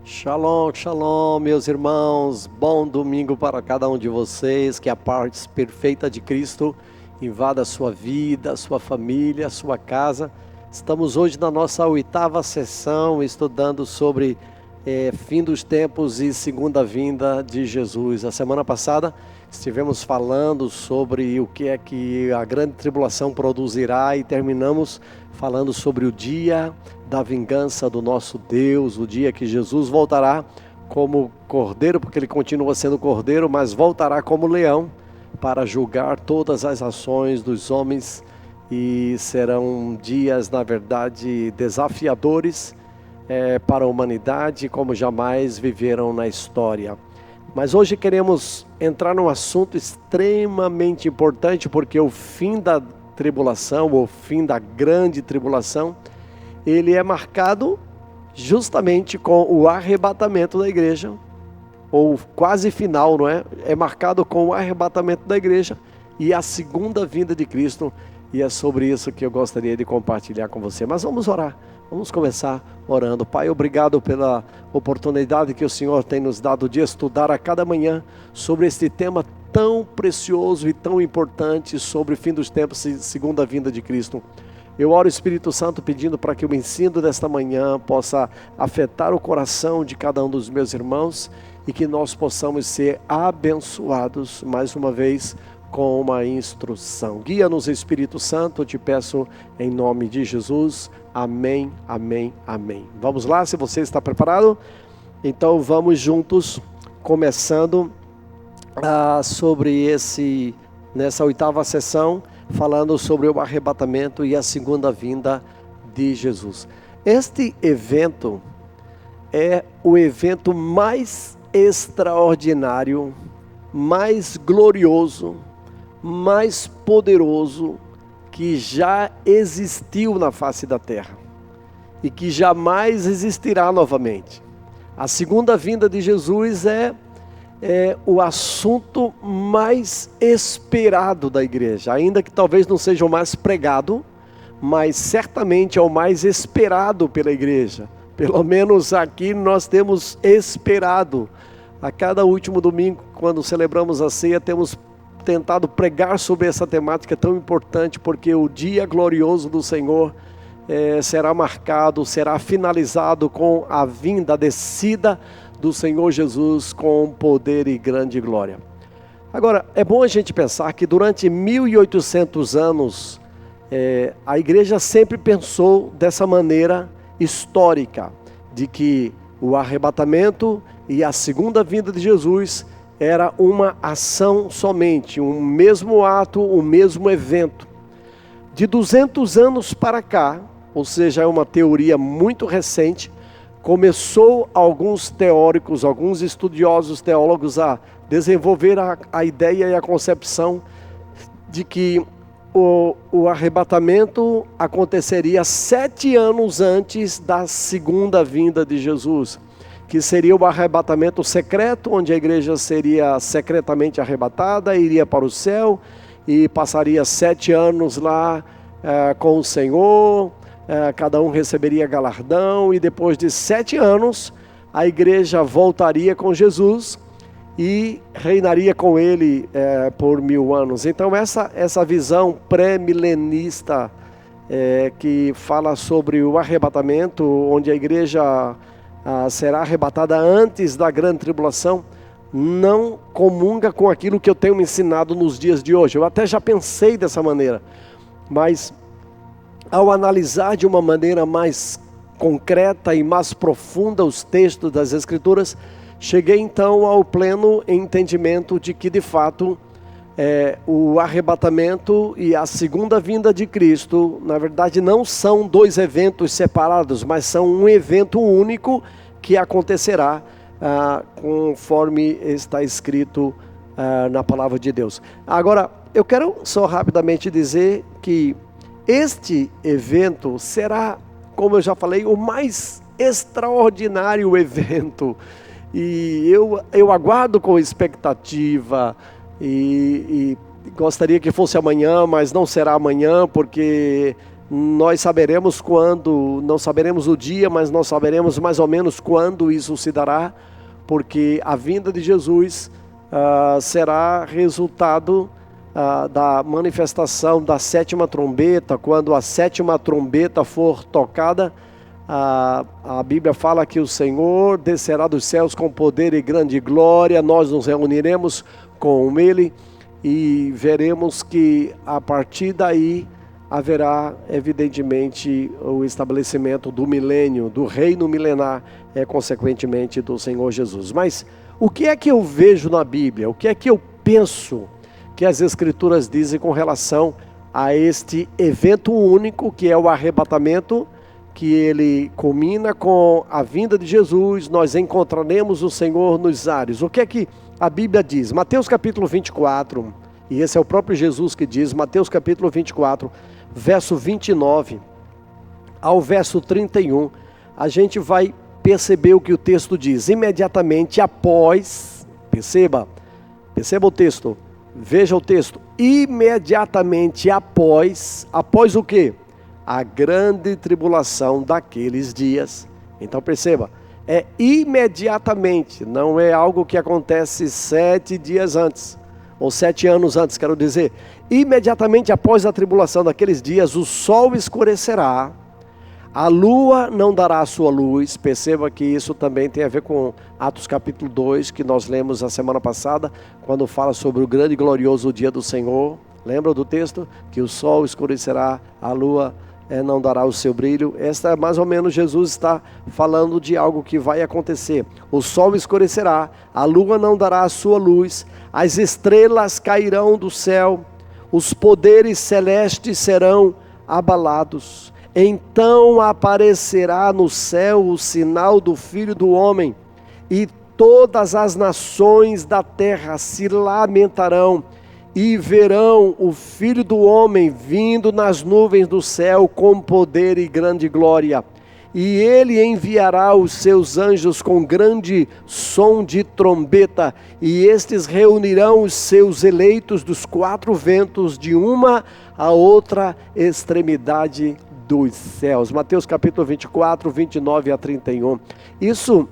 Shalom, shalom, meus irmãos. Bom domingo para cada um de vocês. Que a paz perfeita de Cristo invada a sua vida, a sua família, a sua casa. Estamos hoje na nossa 8ª sessão, estudando sobre fim dos tempos e segunda vinda de Jesus. A semana passada estivemos falando sobre o que é que a grande tribulação produzirá e terminamos falando sobre o dia da vingança do nosso Deus, o dia que Jesus voltará como cordeiro, porque ele continua sendo cordeiro, mas voltará como leão para julgar todas as ações dos homens, e serão dias, na verdade, desafiadores para a humanidade, como jamais viveram na história. Mas hoje queremos entrar num assunto extremamente importante, porque o fim da tribulação, o fim da grande tribulação, ele é marcado justamente com o arrebatamento da igreja, ou quase final, não é? É marcado com o arrebatamento da igreja e a segunda vinda de Cristo, e é sobre isso que eu gostaria de compartilhar com você. Mas vamos orar, vamos começar orando. Pai, obrigado pela oportunidade que o Senhor tem nos dado de estudar a cada manhã sobre este tema tão precioso e tão importante, sobre o fim dos tempos e segunda vinda de Cristo. Eu oro, Espírito Santo, pedindo para que o ensino desta manhã possa afetar o coração de cada um dos meus irmãos e que nós possamos ser abençoados, mais uma vez, com uma instrução. Guia-nos, Espírito Santo, eu te peço em nome de Jesus. Amém, amém, amém. Vamos lá, se você está preparado? Então vamos juntos, começando nessa 8ª sessão, falando sobre o arrebatamento e a segunda vinda de Jesus. Este evento é o evento mais extraordinário, mais glorioso, mais poderoso que já existiu na face da terra e que jamais existirá novamente. A segunda vinda de Jesus é o assunto mais esperado da igreja, ainda que talvez não seja o mais pregado, mas certamente é o mais esperado pela igreja. Pelo menos aqui nós temos esperado. A cada último domingo, quando celebramos a ceia, temos tentado pregar sobre essa temática tão importante, porque o dia glorioso do Senhor será marcado, será finalizado com a vinda, a descida do Senhor Jesus com poder e grande glória. Agora, é bom a gente pensar que durante 1800 anos, a igreja sempre pensou dessa maneira histórica, de que o arrebatamento e a segunda vinda de Jesus era uma ação somente, um mesmo ato, um mesmo evento. De 200 anos para cá, ou seja, é uma teoria muito recente, começou alguns teóricos, alguns estudiosos teólogos a desenvolver a ideia e a concepção de que o arrebatamento aconteceria 7 anos antes da segunda vinda de Jesus, que seria o arrebatamento secreto, onde a igreja seria secretamente arrebatada, iria para o céu e passaria 7 anos lá com o Senhor. Cada um receberia galardão, e depois de 7 anos a igreja voltaria com Jesus e reinaria com ele por 1000 anos. Então essa visão pré-milenista que fala sobre o arrebatamento, onde a igreja será arrebatada antes da grande tribulação, não comunga com aquilo que eu tenho me ensinado nos dias de hoje. Eu até já pensei dessa maneira, mas ao analisar de uma maneira mais concreta e mais profunda os textos das Escrituras, cheguei então ao pleno entendimento de que, de fato, o arrebatamento e a segunda vinda de Cristo, na verdade, não são 2 eventos separados, mas são um evento único que acontecerá conforme está escrito na palavra de Deus. Agora, eu quero só rapidamente dizer que este evento será, como eu já falei, o mais extraordinário evento, e eu aguardo com expectativa e gostaria que fosse amanhã, mas não será amanhã, porque Nós saberemos quando, não saberemos o dia, mas nós saberemos mais ou menos quando isso se dará, porque a vinda de Jesus será resultado da manifestação da sétima trombeta. Quando a sétima trombeta for tocada, a Bíblia fala que o Senhor descerá dos céus com poder e grande glória, nós nos reuniremos com Ele e veremos que a partir daí haverá evidentemente o estabelecimento do milênio, do reino milenar, consequentemente do Senhor Jesus. Mas o que é que eu vejo na Bíblia? O que é que eu penso que as Escrituras dizem com relação a este evento único que é o arrebatamento, que ele culmina com a vinda de Jesus? Nós encontraremos o Senhor nos ares. O que é que a Bíblia diz? Mateus capítulo 24, e esse é o próprio Jesus que diz, Mateus capítulo 24, verso 29 ao verso 31, a gente vai perceber o que o texto diz. Imediatamente após, perceba o texto, veja o texto, imediatamente após o quê? A grande tribulação daqueles dias. Então perceba, é imediatamente, não é algo que acontece 7 dias antes, ou 7 anos antes, quero dizer. Imediatamente após a tribulação daqueles dias, o sol escurecerá, a lua não dará a sua luz. Perceba que isso também tem a ver com Atos capítulo 2, que nós lemos a semana passada, quando fala sobre o grande e glorioso dia do Senhor. Lembra do texto? Que o sol escurecerá, a lua não dará o seu brilho. Esta é mais ou menos, Jesus está falando de algo que vai acontecer. O sol escurecerá, a lua não dará a sua luz, as estrelas cairão do céu, os poderes celestes serão abalados. Então aparecerá no céu o sinal do Filho do Homem, e todas as nações da terra se lamentarão e verão o Filho do Homem vindo nas nuvens do céu com poder e grande glória. E ele enviará os seus anjos com grande som de trombeta, e estes reunirão os seus eleitos dos 4 ventos, de uma a outra extremidade dos céus. Mateus capítulo 24, 29 a 31. Isso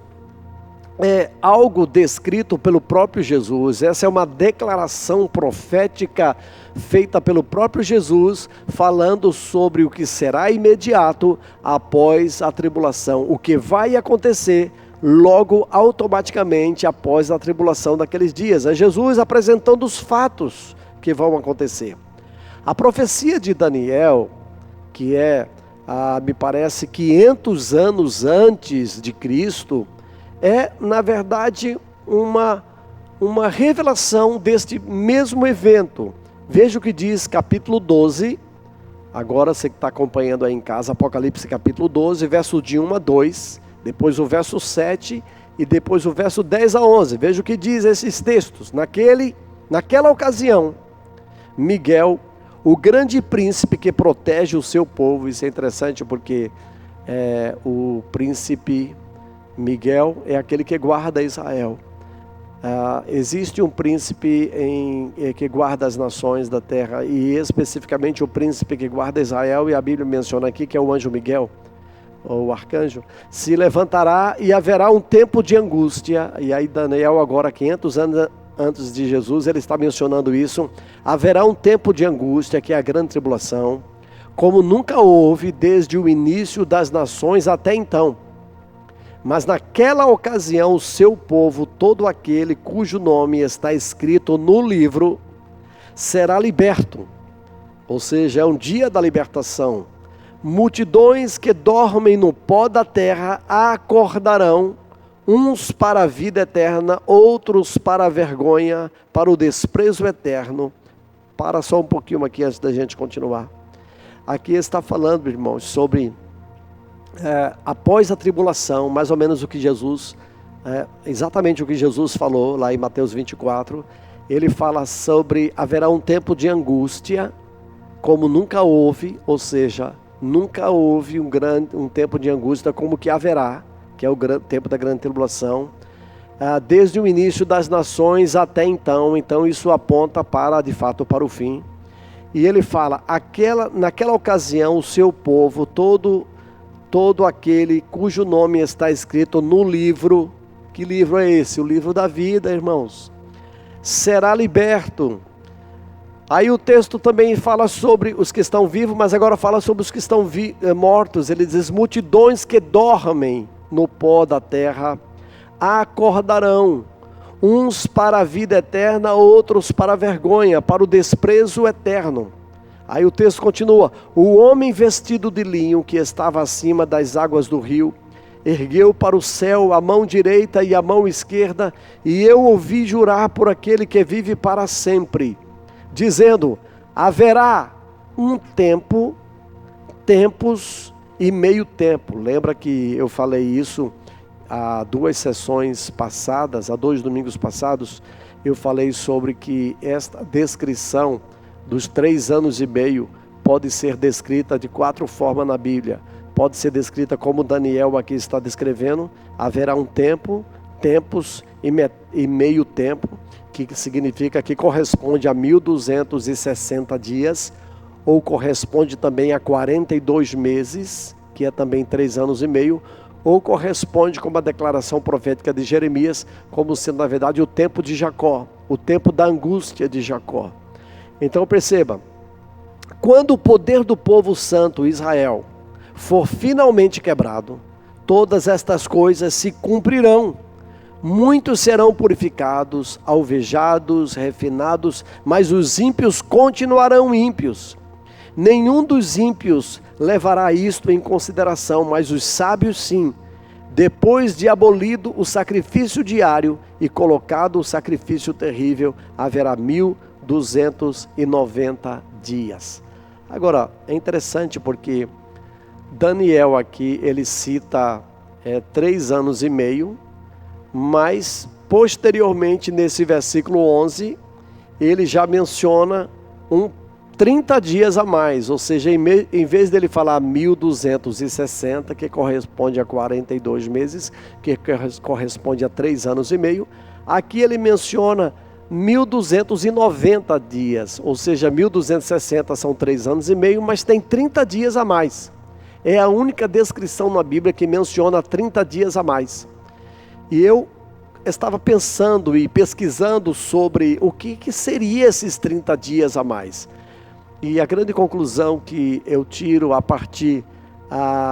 é algo descrito pelo próprio Jesus. Essa é uma declaração profética feita pelo próprio Jesus, falando sobre o que será imediato após a tribulação, o que vai acontecer logo automaticamente após a tribulação daqueles dias. É Jesus apresentando os fatos que vão acontecer. A profecia de Daniel, que é, me parece, 500 anos antes de Cristo, é, na verdade, uma revelação deste mesmo evento. Veja o que diz capítulo 12, agora você que está acompanhando aí em casa, Apocalipse capítulo 12, verso de 1 a 2, depois o verso 7 e depois o verso 10 a 11. Veja o que diz esses textos. Naquela ocasião, Miguel, o grande príncipe que protege o seu povo. Isso é interessante porque o príncipe Miguel é aquele que guarda Israel. Existe um príncipe que guarda as nações da terra, e especificamente o príncipe que guarda Israel, e a Bíblia menciona aqui que é o anjo Miguel, ou o arcanjo. Se levantará e haverá um tempo de angústia. E aí Daniel, agora 500 anos antes de Jesus, ele está mencionando isso. Haverá um tempo de angústia, que é a grande tribulação, como nunca houve desde o início das nações até então. Mas naquela ocasião o seu povo, todo aquele cujo nome está escrito no livro, será liberto. Ou seja, é um dia da libertação. Multidões que dormem no pó da terra acordarão, uns para a vida eterna, outros para a vergonha, para o desprezo eterno. Para só um pouquinho aqui antes da gente continuar. Aqui está falando, irmãos, sobre após a tribulação, mais ou menos o que Jesus, exatamente o que Jesus falou lá em Mateus 24. Ele fala sobre haverá um tempo de angústia, como nunca houve, ou seja, nunca houve um tempo de angústia como que haverá, que é o tempo da grande tribulação, desde o início das nações até então. Então isso aponta de fato para o fim. E ele fala, naquela ocasião o seu povo, todo aquele cujo nome está escrito no livro, que livro é esse? O livro da vida, irmãos, será liberto. Aí o texto também fala sobre os que estão vivos, mas agora fala sobre os que estão mortos. Ele diz, multidões que dormem no pó da terra acordarão, uns para a vida eterna, outros para a vergonha, para o desprezo eterno. Aí o texto continua, o homem vestido de linho que estava acima das águas do rio, ergueu para o céu a mão direita e a mão esquerda, e eu ouvi jurar por aquele que vive para sempre, dizendo, haverá um tempo, tempos e meio tempo. Lembra que eu falei isso há 2 sessões passadas, há 2 domingos passados, eu falei sobre que esta descrição dos 3 anos e meio pode ser descrita de 4 formas na Bíblia. Pode ser descrita como Daniel aqui está descrevendo, haverá um tempo, tempos e meio tempo, que significa que corresponde a 1260 dias, ou corresponde também a 42 meses, que é também 3 anos e meio, ou corresponde como a declaração profética de Jeremias, como sendo na verdade o tempo de Jacó, o tempo da angústia de Jacó. Então perceba, quando o poder do povo santo Israel for finalmente quebrado, todas estas coisas se cumprirão. Muitos serão purificados, alvejados, refinados, mas os ímpios continuarão ímpios. Nenhum dos ímpios levará isto em consideração, mas os sábios sim. Depois de abolido o sacrifício diário e colocado o sacrifício terrível, haverá 1290 dias. Agora, é interessante porque Daniel aqui, ele cita 3 anos e meio, mas posteriormente nesse versículo 11, ele já menciona 30 dias a mais, ou seja, em vez dele falar 1260, que corresponde a 42 meses, que corresponde a 3 anos e meio, aqui ele menciona 1290 dias, ou seja, 1260 são 3 anos e meio, mas tem 30 dias a mais. É a única descrição na Bíblia que menciona 30 dias a mais. E eu estava pensando e pesquisando sobre o que seria esses 30 dias a mais. E a grande conclusão que eu tiro a partir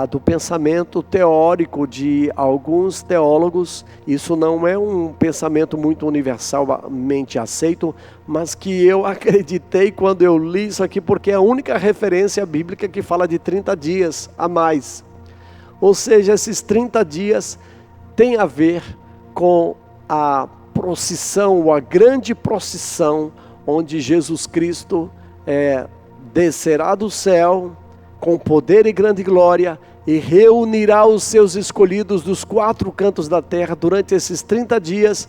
do pensamento teórico de alguns teólogos, isso não é um pensamento muito universalmente aceito, mas que eu acreditei quando eu li isso aqui, porque é a única referência bíblica que fala de 30 dias a mais. Ou seja, esses 30 dias têm a ver com a procissão, a grande procissão, onde Jesus Cristo descerá do céu com poder e grande glória e reunirá os seus escolhidos dos 4 cantos da terra durante esses 30 dias,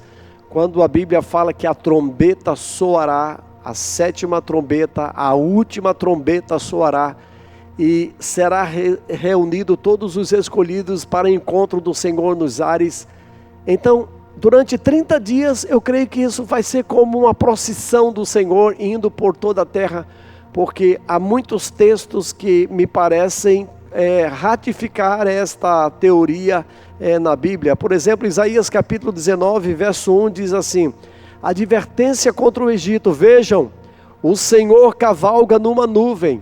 quando a Bíblia fala que a trombeta soará, a 7ª trombeta, a última trombeta soará, e será reunido todos os escolhidos para o encontro do Senhor nos ares. Então, durante 30 dias, eu creio que isso vai ser como uma procissão do Senhor indo por toda a terra, porque há muitos textos que me parecem ratificar esta teoria na Bíblia. Por exemplo, Isaías capítulo 19, verso 1 diz assim: advertência contra o Egito, vejam, o Senhor cavalga numa nuvem.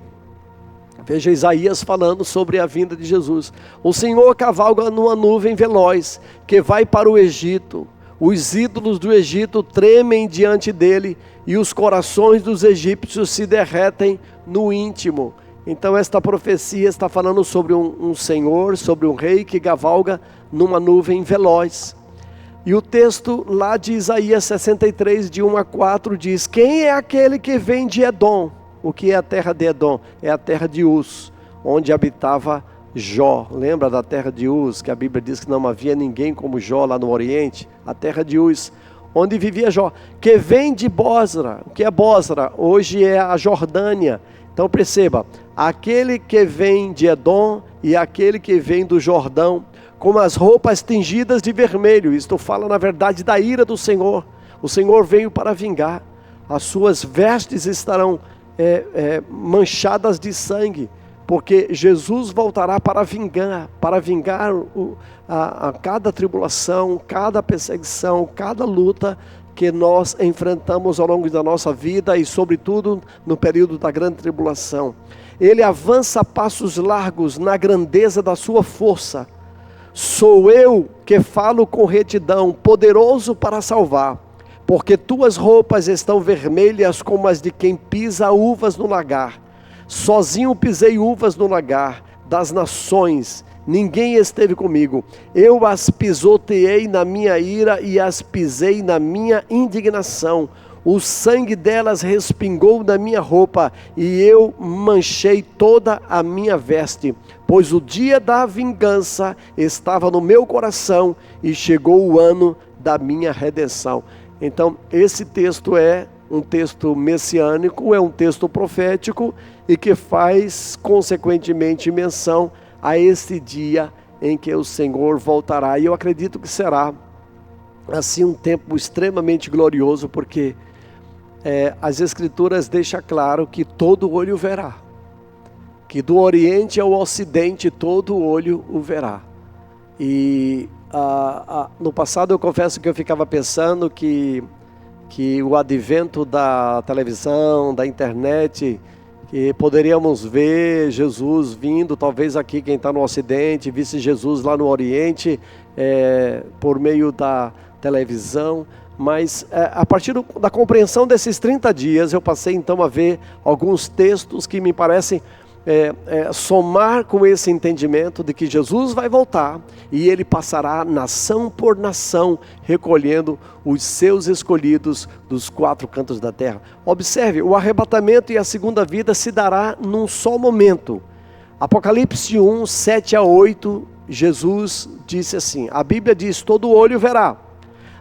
Veja Isaías falando sobre a vinda de Jesus. O Senhor cavalga numa nuvem veloz, que vai para o Egito. Os ídolos do Egito tremem diante dele, e os corações dos egípcios se derretem no íntimo. Então esta profecia está falando sobre um senhor, sobre um rei que cavalga numa nuvem veloz. E o texto lá de Isaías 63, de 1 a 4, diz: quem é aquele que vem de Edom? O que é a terra de Edom? É a terra de Uz, onde habitava Jó. Lembra da terra de Uz, que a Bíblia diz que não havia ninguém como Jó lá no Oriente? A terra de Uz, onde vivia Jó. Que vem de Bosra. O que é Bosra? Hoje é a Jordânia. Então perceba, aquele que vem de Edom e aquele que vem do Jordão, com as roupas tingidas de vermelho. Isto fala na verdade da ira do Senhor. O Senhor veio para vingar. As suas vestes estarão manchadas de sangue, porque Jesus voltará para vingar a cada tribulação, cada perseguição, cada luta que nós enfrentamos ao longo da nossa vida e sobretudo no período da grande tribulação. Ele avança a passos largos na grandeza da sua força. Sou eu que falo com retidão, poderoso para salvar, porque tuas roupas estão vermelhas como as de quem pisa uvas no lagar. Sozinho pisei uvas no lagar das nações, ninguém esteve comigo. Eu as pisoteei na minha ira e as pisei na minha indignação. O sangue delas respingou na minha roupa e eu manchei toda a minha veste. Pois o dia da vingança estava no meu coração e chegou o ano da minha redenção. Então, esse texto é um texto messiânico, é um texto profético e que faz, consequentemente, menção a esse dia em que o Senhor voltará. E eu acredito que será, assim, um tempo extremamente glorioso, porque as Escrituras deixam claro que todo olho verá. Que do Oriente ao Ocidente todo olho o verá. E no passado eu confesso que eu ficava pensando que o advento da televisão, da internet, que poderíamos ver Jesus vindo, talvez aqui quem está no Ocidente, visse Jesus lá no Oriente, por meio da televisão. Mas a partir da compreensão desses 30 dias, eu passei então a ver alguns textos que me parecem somar com esse entendimento de que Jesus vai voltar e ele passará nação por nação, recolhendo os seus escolhidos dos 4 cantos da terra. Observe, o arrebatamento e a segunda vida se dará num só momento. Apocalipse 1, 7 a 8, Jesus disse assim, a Bíblia diz, todo olho verá.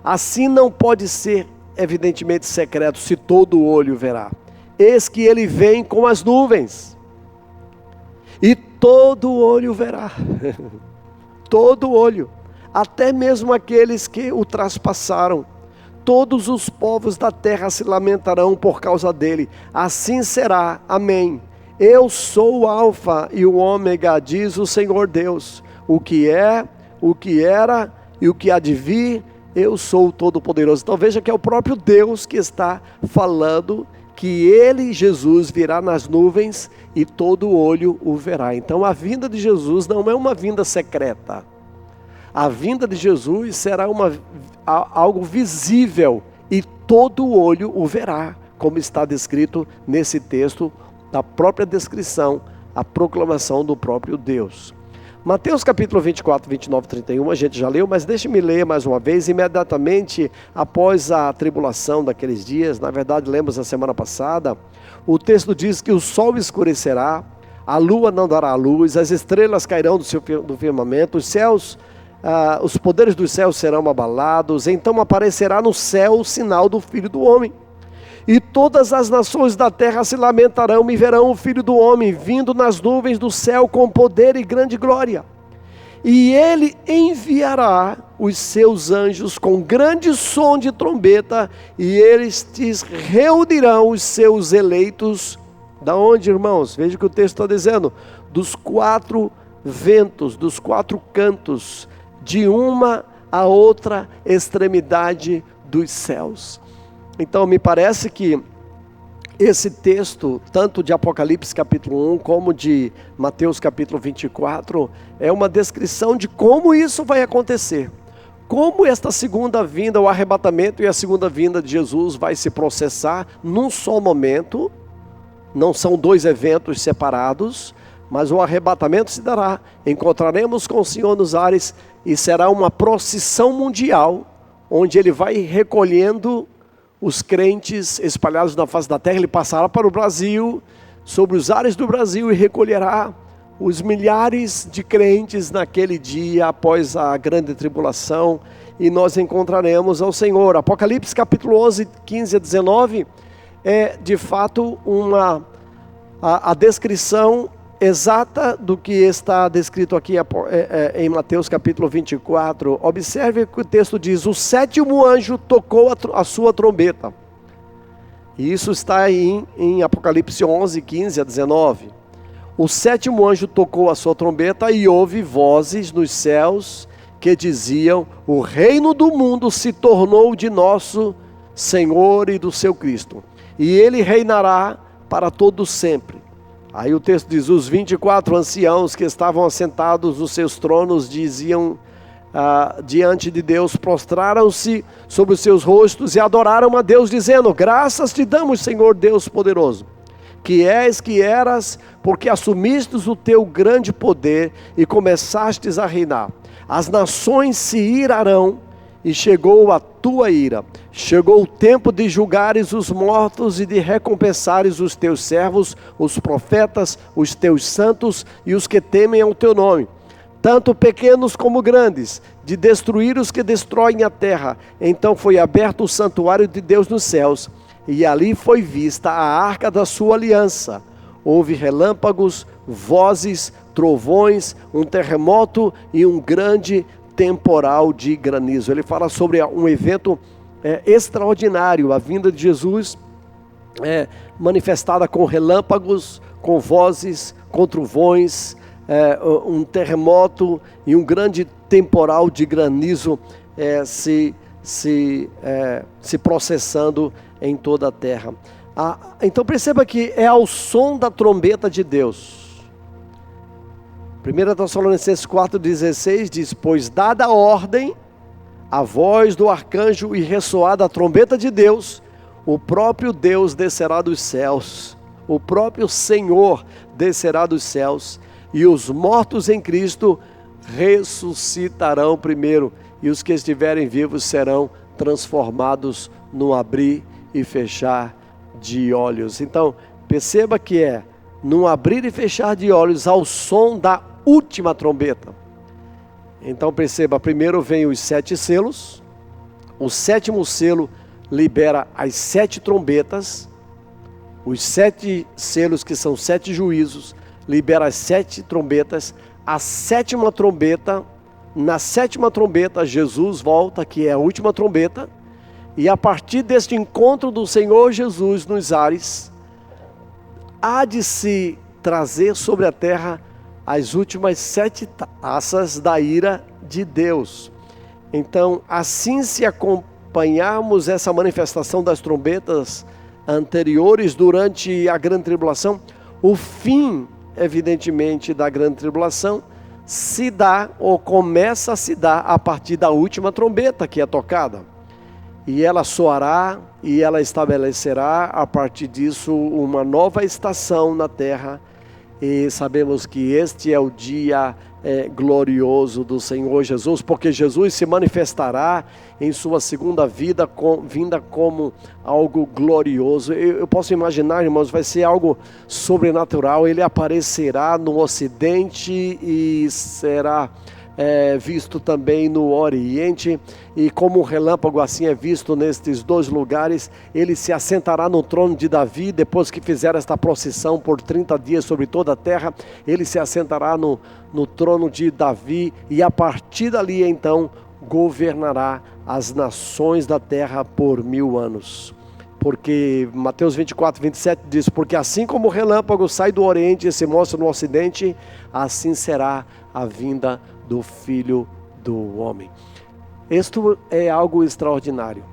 Assim não pode ser evidentemente secreto, se todo olho verá. Eis que ele vem com as nuvens. E todo olho verá, todo olho, até mesmo aqueles que o traspassaram. Todos os povos da terra se lamentarão por causa dele. Assim será, amém. Eu sou o Alfa e o Ômega, diz o Senhor Deus. O que é, o que era e o que há de vir, eu sou o Todo-Poderoso. Então veja que é o próprio Deus que está falando que ele, Jesus, virá nas nuvens e todo olho o verá. Então a vinda de Jesus não é uma vinda secreta. A vinda de Jesus será algo visível e todo olho o verá, como está descrito nesse texto, da própria descrição, a proclamação do próprio Deus. Mateus capítulo 24, 29 e 31, a gente já leu, mas deixe-me ler mais uma vez. Imediatamente após a tribulação daqueles dias, na verdade lemos a semana passada, o texto diz que o sol escurecerá, a lua não dará luz, as estrelas cairão do firmamento, os céus, os poderes dos céus serão abalados, então aparecerá no céu o sinal do Filho do Homem. E todas as nações da terra se lamentarão e verão o Filho do Homem vindo nas nuvens do céu com poder e grande glória. E ele enviará os seus anjos com grande som de trombeta, e eles reunirão os seus eleitos. Da onde, irmãos? Veja o que o texto está dizendo. Dos 4 ventos, dos 4 cantos, de uma a outra extremidade dos céus. Então me parece que esse texto, tanto de Apocalipse capítulo 1, como de Mateus capítulo 24, é uma descrição de como isso vai acontecer. Como esta segunda vinda, o arrebatamento e a segunda vinda de Jesus vai se processar num só momento. Não são 2 eventos separados, mas o arrebatamento se dará. Encontraremos com o Senhor nos ares e será uma procissão mundial, onde ele vai recolhendo os crentes espalhados na face da terra. Ele passará para o Brasil, sobre os ares do Brasil, e recolherá os milhares de crentes naquele dia, após a grande tribulação, e nós encontraremos ao Senhor. Apocalipse capítulo 11, 15 a 19, é de fato a descrição exata do que está descrito aqui em Mateus capítulo 24. Observe que o texto diz: o 7º anjo tocou a sua trombeta, E isso está em Apocalipse 11, 15 a 19. O sétimo anjo tocou a sua trombeta e houve vozes nos céus que diziam: o reino do mundo se tornou de nosso Senhor e do seu Cristo, e ele reinará para todo sempre. Aí o texto diz: os 24 anciãos que estavam assentados nos seus tronos diziam diante de Deus, prostraram-se sobre os seus rostos e adoraram a Deus, dizendo: graças te damos, Senhor Deus poderoso, que és, que eras, porque assumistes o teu grande poder e começastes a reinar. As nações se irarão e chegou a tua ira. Chegou o tempo de julgares os mortos e de recompensares os teus servos, os profetas, os teus santos e os que temem ao teu nome, tanto pequenos como grandes, de destruir os que destroem a terra. Então foi aberto o santuário de Deus nos céus, e ali foi vista a arca da sua aliança. Houve relâmpagos, vozes, trovões, um terremoto e um grande temporal de granizo. Ele fala sobre um evento extraordinário, a vinda de Jesus manifestada com relâmpagos, com vozes, com trovões, um terremoto e um grande temporal de granizo se processando em toda a terra. Então perceba que é ao som da trombeta de Deus. 1 Tessalonicenses 4,16 diz: pois dada a ordem, a voz do arcanjo e ressoada a trombeta de Deus, o próprio Deus descerá dos céus, o próprio Senhor descerá dos céus, e os mortos em Cristo ressuscitarão primeiro, e os que estiverem vivos serão transformados no abrir e fechar de olhos. Então, perceba que é num abrir e fechar de olhos ao som da última trombeta. Então perceba, primeiro vem os 7 selos, o sétimo selo libera as 7 trombetas, os 7 selos, que são 7 juízos, libera as 7 trombetas. A sétima trombeta, na sétima trombeta Jesus volta, que é a última trombeta, e a partir deste encontro do Senhor Jesus nos ares, há de se trazer sobre a terra as últimas 7 taças da ira de Deus. Então, assim, se acompanharmos essa manifestação das trombetas anteriores durante a grande tribulação, o fim, evidentemente, da grande tribulação se dá, ou começa a se dar, a partir da última trombeta que é tocada. E ela soará e ela estabelecerá, a partir disso, uma nova estação na terra. E sabemos que este é o dia glorioso do Senhor Jesus, porque Jesus se manifestará em sua segunda vinda como algo glorioso. Eu posso imaginar, irmãos, vai ser algo sobrenatural. Ele aparecerá no ocidente e será visto também no Oriente, e como um relâmpago assim é visto nestes 2 lugares. Ele se assentará no trono de Davi, depois que fizer esta procissão por 30 dias sobre toda a terra. Ele se assentará no trono de Davi, e a partir dali então governará as nações da terra por 1000 anos. Porque Mateus 24, 27 diz: porque assim como o relâmpago sai do Oriente e se mostra no Ocidente, assim será a vinda do Filho do Homem. Isto é algo extraordinário,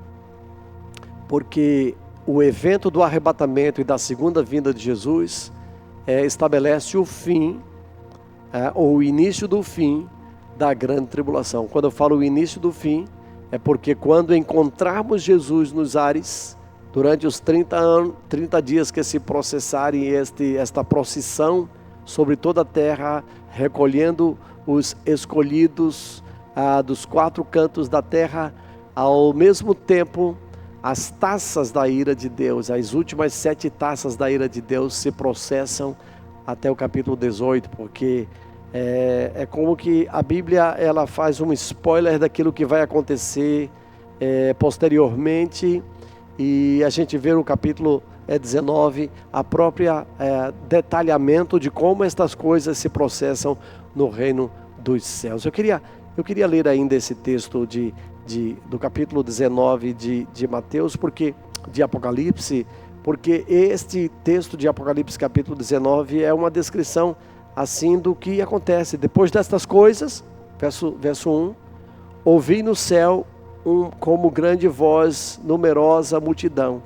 porque o evento do arrebatamento e da segunda vinda de Jesus estabelece o fim, ou o início do fim da grande tribulação. Quando eu falo o início do fim, é porque quando encontrarmos Jesus nos ares, durante os 30 dias que se processarem esta procissão sobre toda a terra, recolhendo os escolhidos dos 4 cantos da terra, ao mesmo tempo as taças da ira de Deus, as últimas 7 taças da ira de Deus se processam até o capítulo 18, porque é como que a Bíblia ela faz um spoiler daquilo que vai acontecer posteriormente, e a gente vê no capítulo 19 a própria detalhamento de como estas coisas se processam no reino dos céus. Eu queria ler ainda esse texto do capítulo 19 de Mateus, de Apocalipse, porque este texto de Apocalipse capítulo 19 é uma descrição assim do que acontece. Depois destas coisas, verso 1, ouvi no céu como grande voz, numerosa multidão.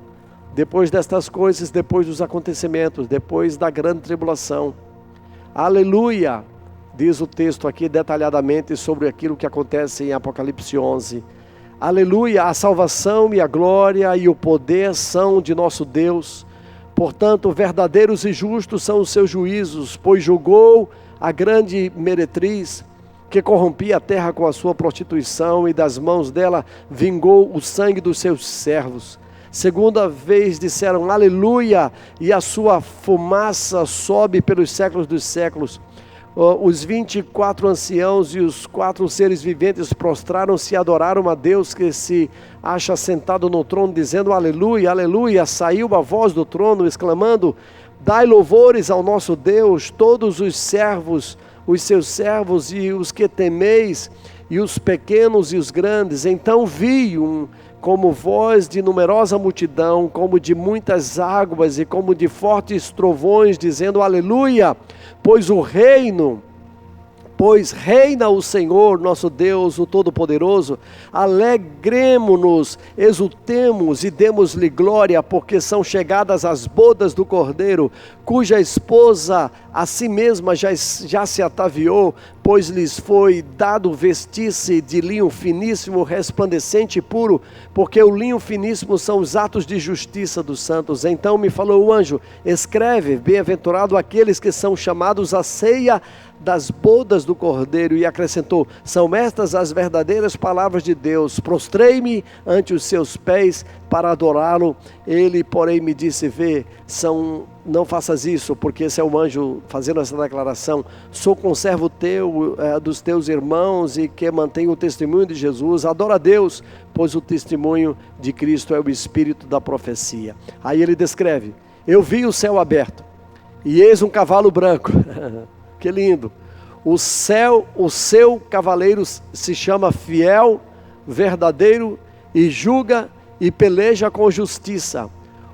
Depois destas coisas, depois dos acontecimentos, depois da grande tribulação. Aleluia! Diz o texto aqui detalhadamente sobre aquilo que acontece em Apocalipse 11. Aleluia! A salvação e a glória e o poder são de nosso Deus. Portanto, verdadeiros e justos são os seus juízos, pois julgou a grande meretriz, que corrompia a terra com a sua prostituição, e das mãos dela vingou o sangue dos seus servos. Segunda vez disseram aleluia, e a sua fumaça sobe pelos séculos dos séculos. Os 24 anciãos e os 4 seres viventes prostraram-se e adoraram a Deus que se acha sentado no trono, dizendo aleluia, aleluia. Saiu a voz do trono, exclamando, dai louvores ao nosso Deus, todos os servos, os seus servos e os que temeis, e os pequenos e os grandes. Então vi como voz de numerosa multidão, como de muitas águas e como de fortes trovões, dizendo aleluia, pois reina o Senhor, nosso Deus, o Todo-Poderoso. Alegremo-nos, exultemos e demos-lhe glória, porque são chegadas as bodas do Cordeiro, cuja esposa a si mesma já se ataviou, pois lhes foi dado vestir-se de linho finíssimo, resplandecente e puro, porque o linho finíssimo são os atos de justiça dos santos. Então me falou o anjo, escreve, bem-aventurado aqueles que são chamados à ceia das bodas do Cordeiro, e acrescentou, são estas as verdadeiras palavras de Deus. Prostrei-me ante os seus pés para adorá-lo. Ele, porém, me disse, não faças isso, porque esse é o anjo fazendo essa declaração, sou conservo teu, dos teus irmãos, e que mantém o testemunho de Jesus. Adora a Deus, pois o testemunho de Cristo é o espírito da profecia. Aí ele descreve, eu vi o céu aberto, e eis um cavalo branco. Que lindo! O seu cavaleiro se chama fiel, verdadeiro, e julga e peleja com justiça.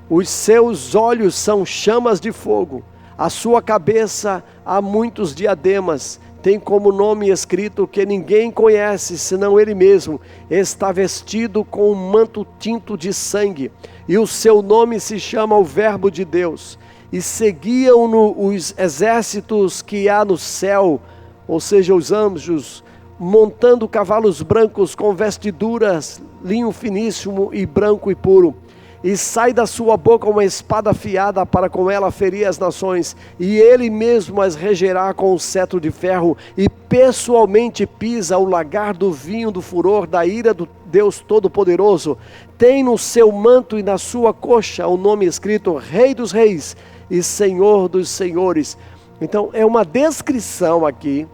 Os seus olhos são chamas de fogo. A sua cabeça há muitos diademas. Tem como nome escrito que ninguém conhece, senão ele mesmo. Está vestido com um manto tinto de sangue. E o seu nome se chama o Verbo de Deus. E seguiam-no os exércitos que há no céu, ou seja, os anjos, montando cavalos brancos com vestiduras, linho finíssimo e branco e puro. E sai da sua boca uma espada afiada para com ela ferir as nações, e ele mesmo as regerá com um cetro de ferro, e pessoalmente pisa o lagar do vinho do furor da ira do Deus Todo-Poderoso. Tem no seu manto e na sua coxa o nome escrito Rei dos Reis e Senhor dos Senhores. Então é uma descrição aqui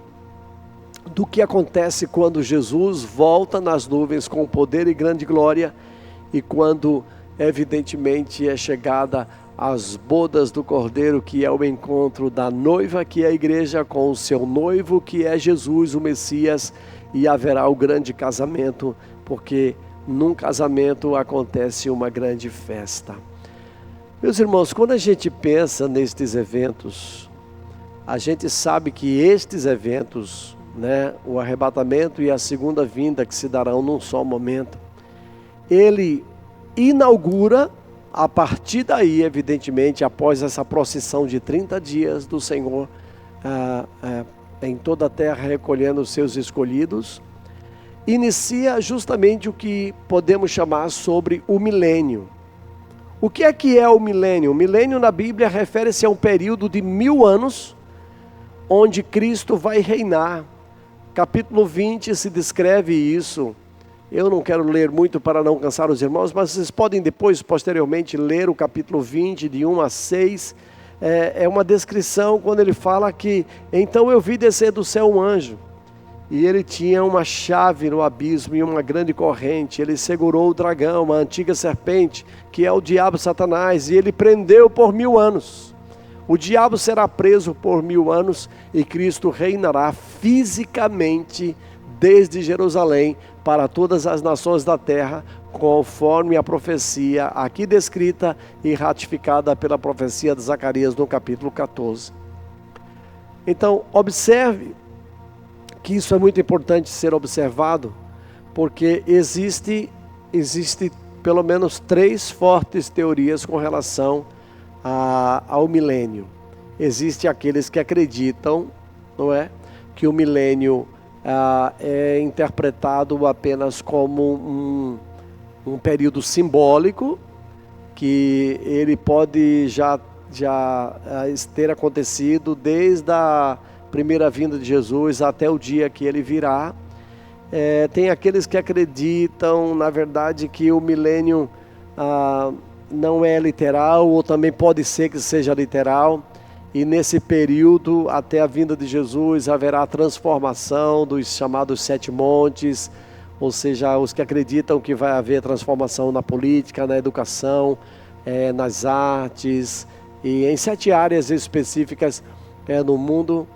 do que acontece quando Jesus volta nas nuvens com poder e grande glória, e quando evidentemente é chegada as bodas do Cordeiro, que é o encontro da noiva, que é a igreja, com o seu noivo, que é Jesus, o Messias, e haverá o grande casamento, porque num casamento acontece uma grande festa. Meus irmãos, quando a gente pensa nestes eventos, a gente sabe que estes eventos, o arrebatamento e a segunda vinda, que se darão num só momento, ele inaugura, a partir daí, evidentemente, após essa procissão de 30 dias do Senhor, em toda a terra recolhendo os seus escolhidos, inicia justamente o que podemos chamar sobre o milênio. O que é o milênio? O milênio na Bíblia refere-se a um período de 1000 anos, onde Cristo vai reinar. Capítulo 20 se descreve isso. Eu não quero ler muito para não cansar os irmãos, mas vocês podem depois, posteriormente, ler o capítulo 20, de 1 a 6. É uma descrição quando ele fala que, então eu vi descer do céu um anjo, e ele tinha uma chave no abismo e uma grande corrente. Ele segurou o dragão, a antiga serpente, que é o diabo Satanás, e ele prendeu por 1000 anos. O diabo será preso por 1000 anos, e Cristo reinará fisicamente desde Jerusalém para todas as nações da terra, conforme a profecia aqui descrita e ratificada pela profecia de Zacarias no capítulo 14. Então, observe que isso é muito importante ser observado, porque existe pelo menos 3 fortes teorias com relação ao milênio. Existem aqueles que acreditam, não é, que o milênio é interpretado apenas como um período simbólico, que ele pode já ter acontecido desde a primeira vinda de Jesus até o dia que ele virá. Tem aqueles que acreditam, na verdade, que o milênio não é literal, ou também pode ser que seja literal, e nesse período, até a vinda de Jesus, haverá a transformação dos chamados 7 montes, ou seja, os que acreditam que vai haver transformação na política, na educação, nas artes, e em 7 áreas específicas no mundo.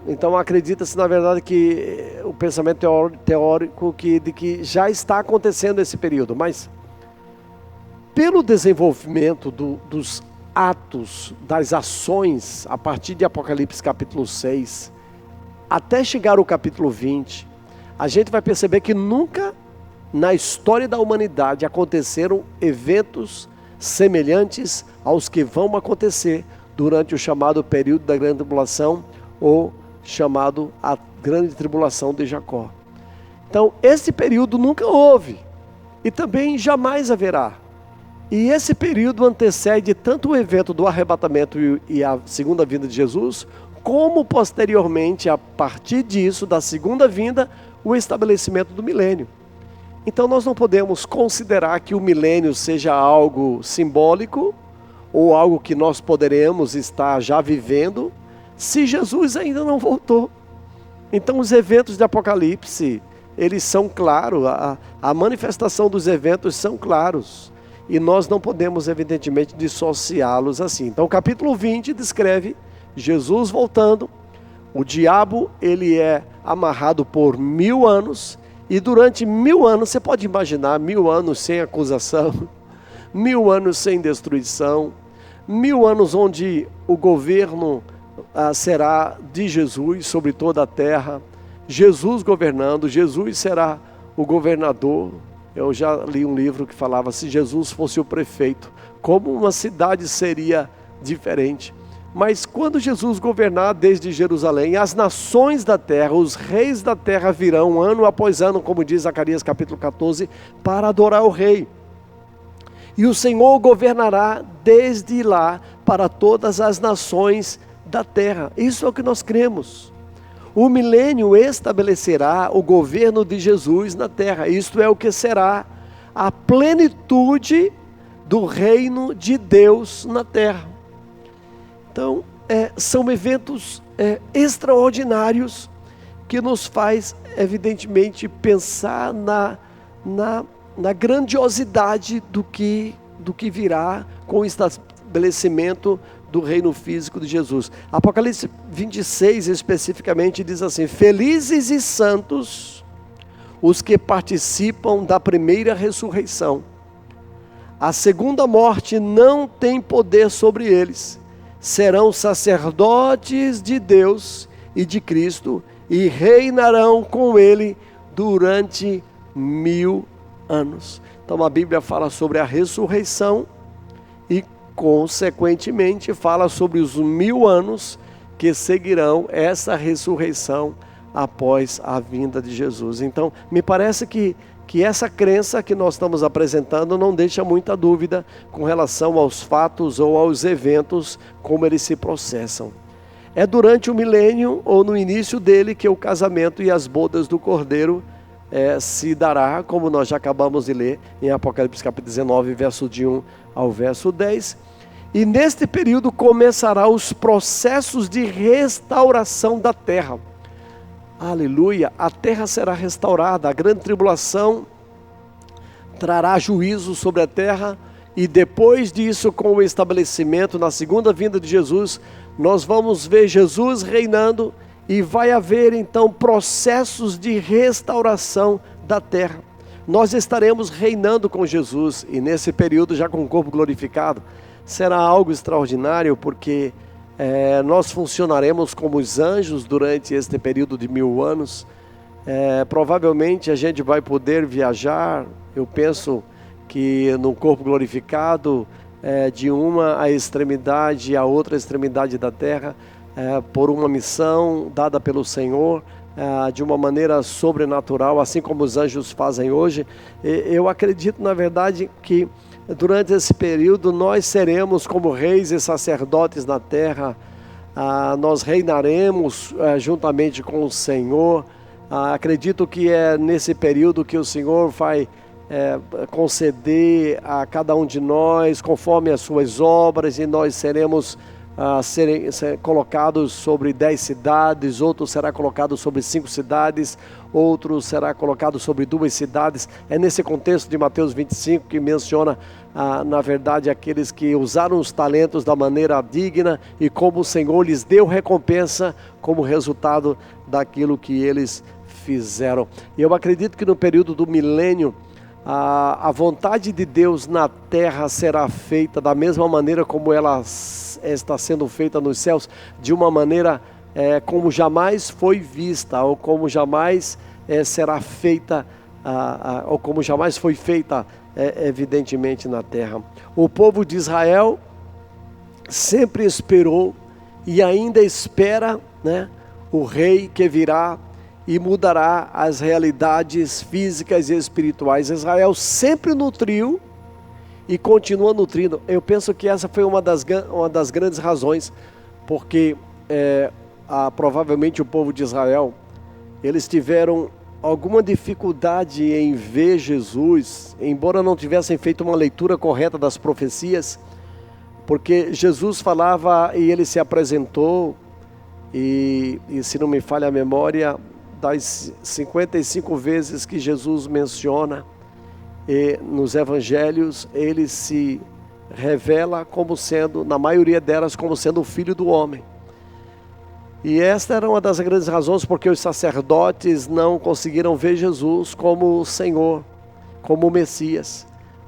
Então acredita-se, na verdade, que o pensamento teórico de que já está acontecendo esse período, mas pelo desenvolvimento dos atos, das ações, a partir de Apocalipse capítulo 6, até chegar ao capítulo 20, a gente vai perceber que nunca na história da humanidade aconteceram eventos semelhantes aos que vão acontecer durante o chamado período da grande tribulação, ou chamado a grande tribulação de Jacó. Então, esse período nunca houve e também jamais haverá. E esse período antecede tanto o evento do arrebatamento e a segunda vinda de Jesus, como posteriormente, a partir disso, da segunda vinda, o estabelecimento do milênio. Então nós não podemos considerar que o milênio seja algo simbólico, ou algo que nós poderemos estar já vivendo, se Jesus ainda não voltou. Então os eventos de Apocalipse, eles são claros, a manifestação dos eventos são claros. E nós não podemos, evidentemente, dissociá-los assim. Então o capítulo 20 descreve Jesus voltando. O diabo, ele é amarrado por 1000 anos. E durante 1000 anos, você pode imaginar, 1000 anos sem acusação, 1000 anos sem destruição, 1000 anos onde o governo será de Jesus sobre toda a terra, Jesus governando, Jesus será o governador. Eu já li um livro que falava, se Jesus fosse o prefeito, como uma cidade seria diferente. Mas quando Jesus governar desde Jerusalém, as nações da terra, os reis da terra virão ano após ano, como diz Zacarias capítulo 14, para adorar o rei. E o Senhor governará desde lá para todas as nações da terra. Isso é o que nós cremos. O milênio estabelecerá o governo de Jesus na terra. Isto é o que será a plenitude do reino de Deus na terra. Então, são eventos extraordinários que nos faz, evidentemente, pensar na grandiosidade do que virá com o estabelecimento do reino físico de Jesus. Apocalipse 26 especificamente diz assim: felizes e santos os que participam da primeira ressurreição. A segunda morte não tem poder sobre eles. Serão sacerdotes de Deus e de Cristo e reinarão com ele durante 1000 anos. Então a Bíblia fala sobre a ressurreição e consequentemente fala sobre os 1000 anos que seguirão essa ressurreição após a vinda de Jesus. Então me parece que essa crença que nós estamos apresentando não deixa muita dúvida com relação aos fatos ou aos eventos, como eles se processam. É durante o milênio ou no início dele que o casamento e as bodas do Cordeiro se dará, como nós já acabamos de ler em Apocalipse capítulo 19, verso de 1 ao verso 10. E neste período começará os processos de restauração da terra. Aleluia, a terra será restaurada, a grande tribulação trará juízo sobre a terra, e depois disso, com o estabelecimento na segunda vinda de Jesus, nós vamos ver Jesus reinando, e vai haver então processos de restauração da terra. nós estaremos reinando com Jesus, e nesse período já com o corpo glorificado. Será algo extraordinário, porque nós funcionaremos como os anjos durante este período de 1000 anos. Provavelmente a gente vai poder viajar, eu penso que no corpo glorificado, de uma a extremidade a outra extremidade da terra, por uma missão dada pelo Senhor, de uma maneira sobrenatural, assim como os anjos fazem hoje. Eu acredito, na verdade, que durante esse período nós seremos como reis e sacerdotes na terra. Nós reinaremos juntamente com o Senhor. Acredito que é nesse período que o Senhor vai conceder a cada um de nós conforme as suas obras, e nós seremos serem colocados sobre 10 cidades, outro será colocado sobre 5 cidades, outro será colocado sobre 2 cidades. É nesse contexto de Mateus 25 que menciona, na verdade, aqueles que usaram os talentos da maneira digna e como o Senhor lhes deu recompensa como resultado daquilo que eles fizeram. E eu acredito que no período do milênio, a vontade de Deus na terra será feita da mesma maneira como ela está sendo feita nos céus, de uma maneira como jamais foi vista, ou como jamais será feita, ou como jamais foi feita, evidentemente, na terra. O povo de Israel sempre esperou e ainda espera, né, o rei que virá e mudará as realidades físicas e espirituais. Israel sempre nutriu e continua nutrindo. Eu penso que essa foi uma das grandes razões, porque provavelmente o povo de Israel, eles tiveram alguma dificuldade em ver Jesus, embora não tivessem feito uma leitura correta das profecias, porque Jesus falava e ele se apresentou, e se não me falha a memória, das 55 vezes que Jesus menciona nos evangelhos, ele se revela como sendo, na maioria delas, como sendo o Filho do Homem. E esta era uma das grandes razões porque os sacerdotes não conseguiram ver Jesus como o Senhor, como o Messias,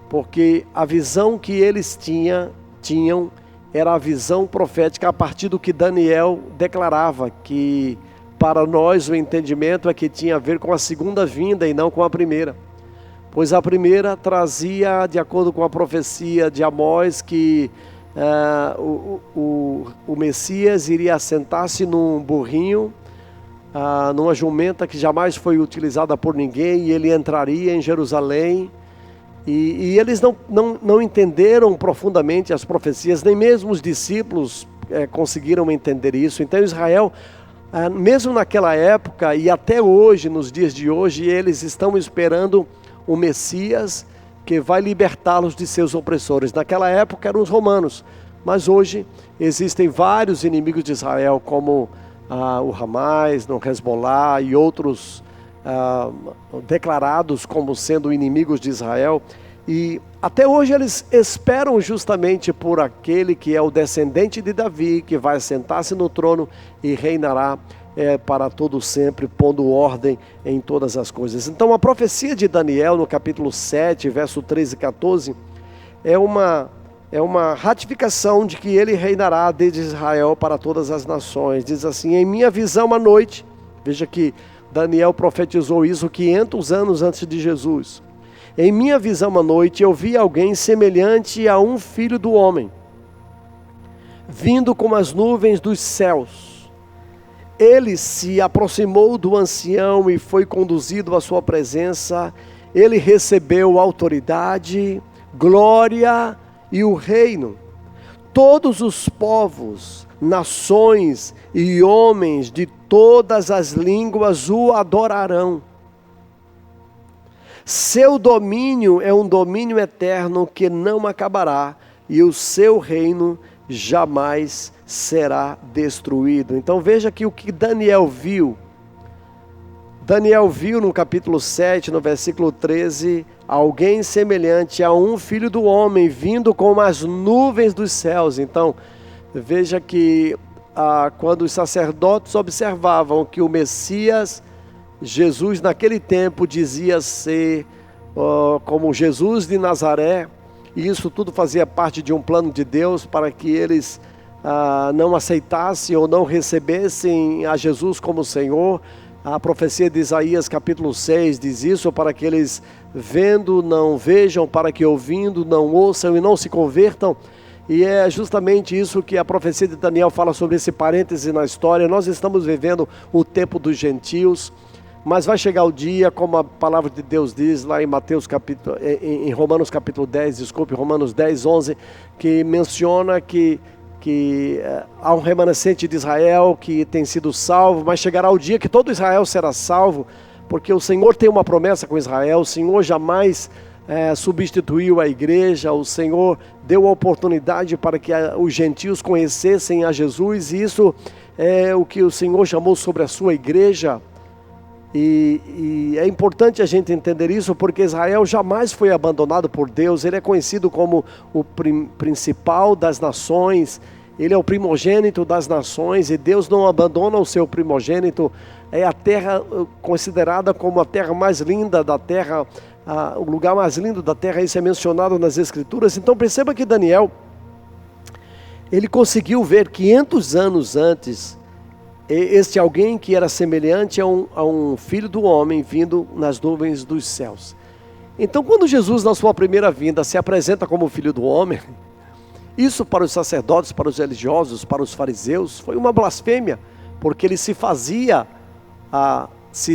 porque a visão que eles tinham era a visão profética a partir do que Daniel declarava, que para nós o entendimento é que tinha a ver com a segunda vinda e não com a primeira. Pois a primeira trazia, de acordo com a profecia de Amós, que o Messias iria assentar-se num burrinho, numa jumenta que jamais foi utilizada por ninguém, e ele entraria em Jerusalém. E eles não entenderam profundamente as profecias, nem mesmo os discípulos conseguiram entender isso. Então Israel, mesmo naquela época e até hoje, nos dias de hoje, eles estão esperando o Messias que vai libertá-los de seus opressores. Naquela época eram os romanos, mas hoje existem vários inimigos de Israel, como o Hamas, o Hezbollah e outros declarados como sendo inimigos de Israel. E até hoje eles esperam justamente por aquele que é o descendente de Davi, que vai sentar-se no trono e reinará para todo sempre, pondo ordem em todas as coisas. Então a profecia de Daniel no capítulo 7, verso 13 e 14, é uma ratificação de que ele reinará desde Israel para todas as nações. Diz assim: em minha visão à noite, veja que Daniel profetizou isso 500 anos antes de Jesus. Em minha visão à noite eu vi alguém semelhante a um filho do homem, vindo como as nuvens dos céus. Ele se aproximou do ancião e foi conduzido à sua presença. Ele recebeu autoridade, glória e o reino. Todos os povos, nações e homens de todas as línguas o adorarão. Seu domínio é um domínio eterno que não acabará, e o seu reino jamais será destruído. Então veja que o que Daniel viu no capítulo 7, no versículo 13, alguém semelhante a um filho do homem, vindo como as nuvens dos céus. Então veja que quando os sacerdotes observavam que o Messias, Jesus, naquele tempo dizia ser como Jesus de Nazaré, e isso tudo fazia parte de um plano de Deus para que eles não aceitassem ou não recebessem a Jesus como Senhor. A profecia de Isaías capítulo 6 diz isso, para que eles vendo não vejam, para que ouvindo não ouçam e não se convertam. E é justamente isso que a profecia de Daniel fala sobre esse parêntese na história. Nós estamos vivendo o tempo dos gentios, mas vai chegar o dia, como a palavra de Deus diz lá em Romanos capítulo 10, Romanos 10, 11, que menciona que há um remanescente de Israel que tem sido salvo, mas chegará o dia que todo Israel será salvo, porque o Senhor tem uma promessa com Israel. O Senhor jamais substituiu a igreja. O Senhor deu a oportunidade para que os gentios conhecessem a Jesus, e isso é o que o Senhor chamou sobre a sua igreja. E é importante a gente entender isso, porque Israel jamais foi abandonado por Deus. Ele é conhecido como o principal das nações, ele é o primogênito das nações, e Deus não abandona o seu primogênito. É a terra considerada como a terra mais linda da terra, o lugar mais lindo da terra. Isso é mencionado nas Escrituras. Então perceba que Daniel, ele conseguiu ver 500 anos antes este alguém que era semelhante a um filho do homem vindo nas nuvens dos céus. Então, quando Jesus na sua primeira vinda se apresenta como filho do homem, isso para os sacerdotes, para os religiosos, para os fariseus, foi uma blasfêmia, porque ele se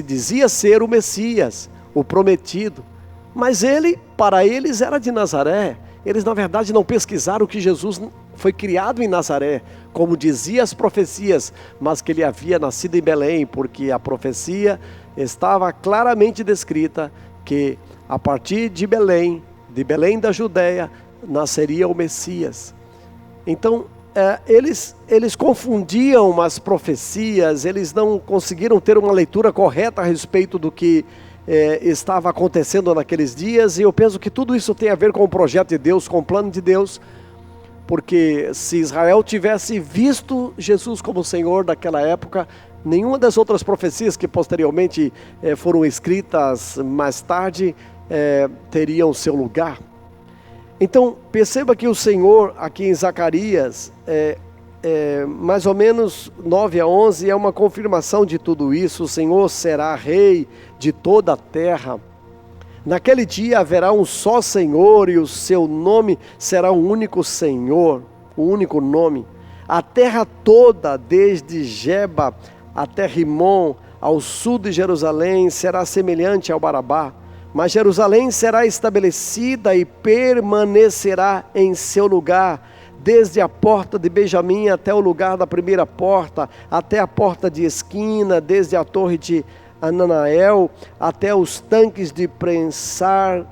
dizia ser o Messias, o prometido, mas ele, para eles, era de Nazaré. Eles na verdade não pesquisaram que Jesus foi criado em Nazaré, como dizia as profecias, mas que ele havia nascido em Belém, porque a profecia estava claramente descrita que a partir de Belém da Judéia, nasceria o Messias. Então eles confundiam as profecias, eles não conseguiram ter uma leitura correta a respeito do que estava acontecendo naqueles dias, e eu penso que tudo isso tem a ver com o projeto de Deus, com o plano de Deus, porque se Israel tivesse visto Jesus como Senhor daquela época, nenhuma das outras profecias que posteriormente foram escritas mais tarde teriam seu lugar. Então perceba que o Senhor aqui em Zacarias, mais ou menos 9 a 11, é uma confirmação de tudo isso. O Senhor será rei de toda a terra. Naquele dia haverá um só Senhor, e o seu nome será um único Senhor, um único nome. A terra toda, desde Geba até Rimon, ao sul de Jerusalém, será semelhante ao Barabá. Mas Jerusalém será estabelecida e permanecerá em seu lugar, desde a porta de Benjamim até o lugar da primeira porta, até a porta de esquina, desde a torre de Ananael até os tanques de prensar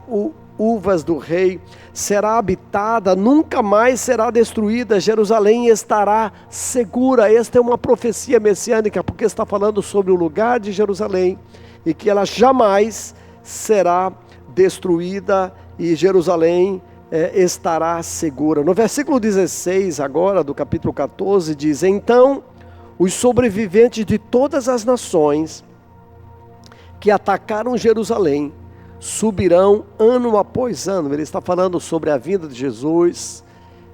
uvas do rei. Será habitada, nunca mais será destruída. Jerusalém estará segura. Esta é uma profecia messiânica, porque está falando sobre o lugar de Jerusalém e que ela jamais será destruída, e Jerusalém estará segura. No versículo 16 agora do capítulo 14 diz: então os sobreviventes de todas as nações que atacaram Jerusalém subirão ano após ano. Ele está falando sobre a vinda de Jesus,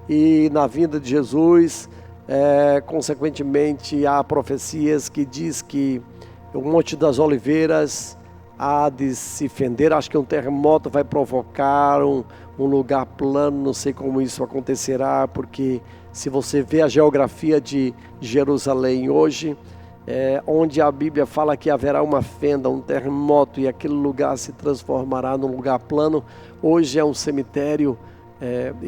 e na vinda de Jesus, consequentemente, há profecias que diz que o Monte das Oliveiras há de se fender. Acho que um terremoto vai provocar um lugar plano, não sei como isso acontecerá, porque se você vê a geografia de Jerusalém hoje, onde a Bíblia fala que haverá uma fenda, um terremoto, e aquele lugar se transformará num lugar plano, hoje é um cemitério,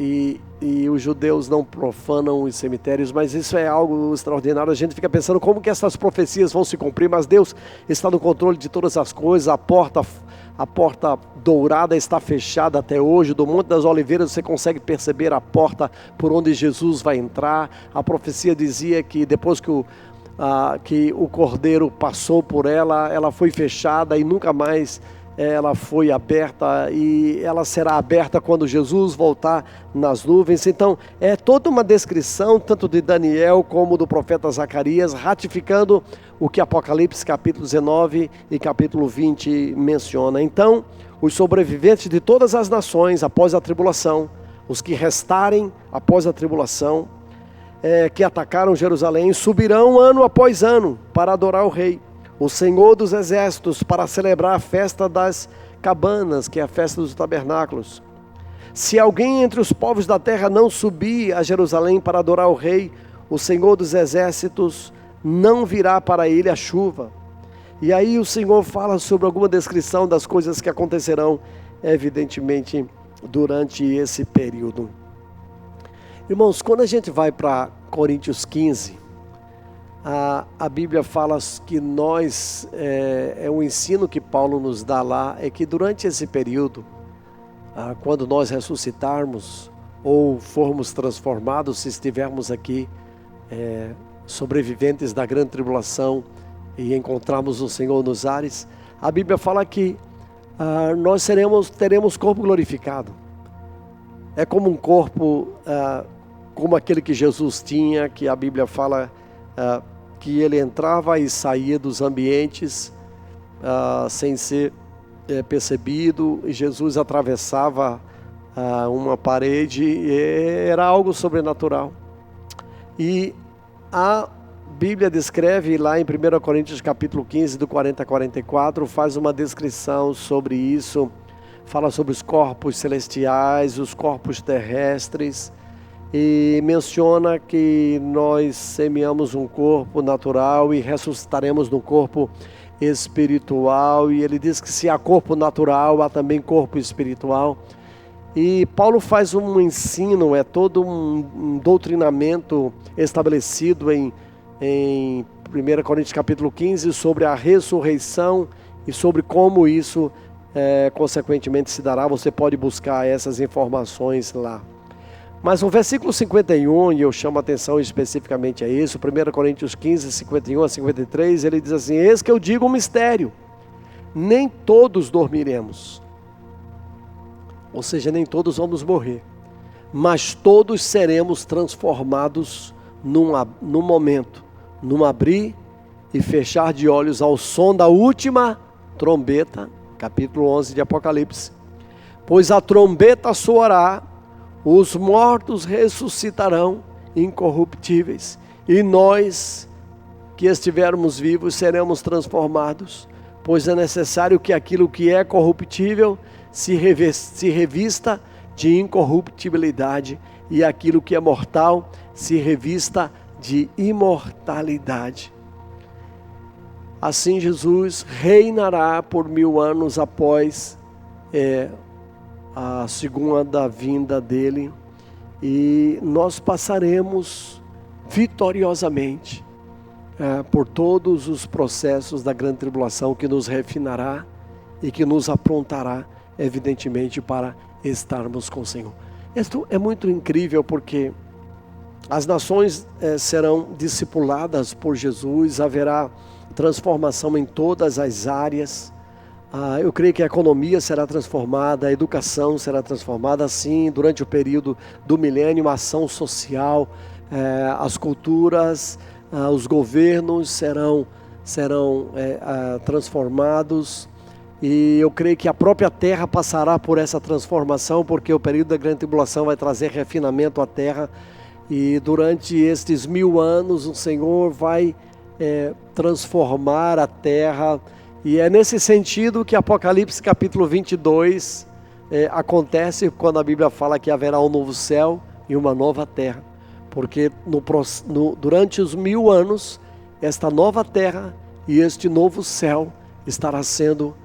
e os judeus não profanam os cemitérios, mas isso é algo extraordinário. A gente fica pensando como que essas profecias vão se cumprir, mas Deus está no controle de todas as coisas. A porta dourada está fechada até hoje. Do Monte das Oliveiras você consegue perceber a porta por onde Jesus vai entrar. A profecia dizia que depois que o cordeiro passou por ela, ela foi fechada e nunca mais ela foi aberta e ela será aberta quando Jesus voltar nas nuvens. Então, é toda uma descrição, tanto de Daniel como do profeta Zacarias, ratificando o que Apocalipse capítulo 19 e capítulo 20 menciona. Então, os sobreviventes de todas as nações após a tribulação, os que restarem após a tribulação, que atacaram Jerusalém, subirão ano após ano para adorar o Rei, o Senhor dos Exércitos, para celebrar a festa das cabanas, que é a festa dos tabernáculos. Se alguém entre os povos da terra não subir a Jerusalém para adorar o Rei, o Senhor dos Exércitos, não virá para ele a chuva. E aí o Senhor fala sobre alguma descrição das coisas que acontecerão, evidentemente, durante esse período. Irmãos, quando a gente vai para Coríntios 15, a Bíblia fala que nós, o ensino que Paulo nos dá lá, é que durante esse período, quando nós ressuscitarmos ou formos transformados, se estivermos aqui sobreviventes da grande tribulação e encontrarmos o Senhor nos ares, a Bíblia fala que nós teremos corpo glorificado. É como um corpo, como aquele que Jesus tinha, que a Bíblia fala que ele entrava e saía dos ambientes sem ser percebido, e Jesus atravessava uma parede, e era algo sobrenatural. E a Bíblia descreve lá em 1 Coríntios capítulo 15, do 40 a 44, faz uma descrição sobre isso, fala sobre os corpos celestiais, os corpos terrestres, e menciona que nós semeamos um corpo natural e ressuscitaremos no corpo espiritual, e ele diz que se há corpo natural, há também corpo espiritual. E Paulo faz um ensino, todo um doutrinamento estabelecido em 1 Coríntios capítulo 15 sobre a ressurreição e sobre como isso consequentemente se dará. Você pode buscar essas informações lá. Mas no versículo 51, e eu chamo a atenção especificamente a isso, 1 Coríntios 15, 51 a 53, ele diz assim: eis que eu digo um mistério, nem todos dormiremos, ou seja, nem todos vamos morrer, mas todos seremos transformados num momento, num abrir e fechar de olhos, ao som da última trombeta, capítulo 11 de Apocalipse. Pois a trombeta soará, os mortos ressuscitarão incorruptíveis, e nós que estivermos vivos seremos transformados, pois é necessário que aquilo que é corruptível se revista de incorruptibilidade, e aquilo que é mortal se revista de imortalidade. Assim Jesus reinará por 1000 anos após a segunda vinda dele, e nós passaremos vitoriosamente por todos os processos da grande tribulação, que nos refinará e que nos aprontará, evidentemente, para estarmos com o Senhor. Isto é muito incrível, porque as nações serão discipuladas por Jesus, haverá transformação em todas as áreas. Eu creio que a economia será transformada, a educação será transformada, assim, durante o período do milênio, a ação social, as culturas, os governos serão transformados, e eu creio que a própria terra passará por essa transformação, porque o período da grande tribulação vai trazer refinamento à terra, e durante estes 1000 anos o Senhor vai transformar a terra. E é nesse sentido que Apocalipse capítulo 22 acontece, quando a Bíblia fala que haverá um novo céu e uma nova terra, porque durante os 1000 anos, esta nova terra e este novo céu estará sendo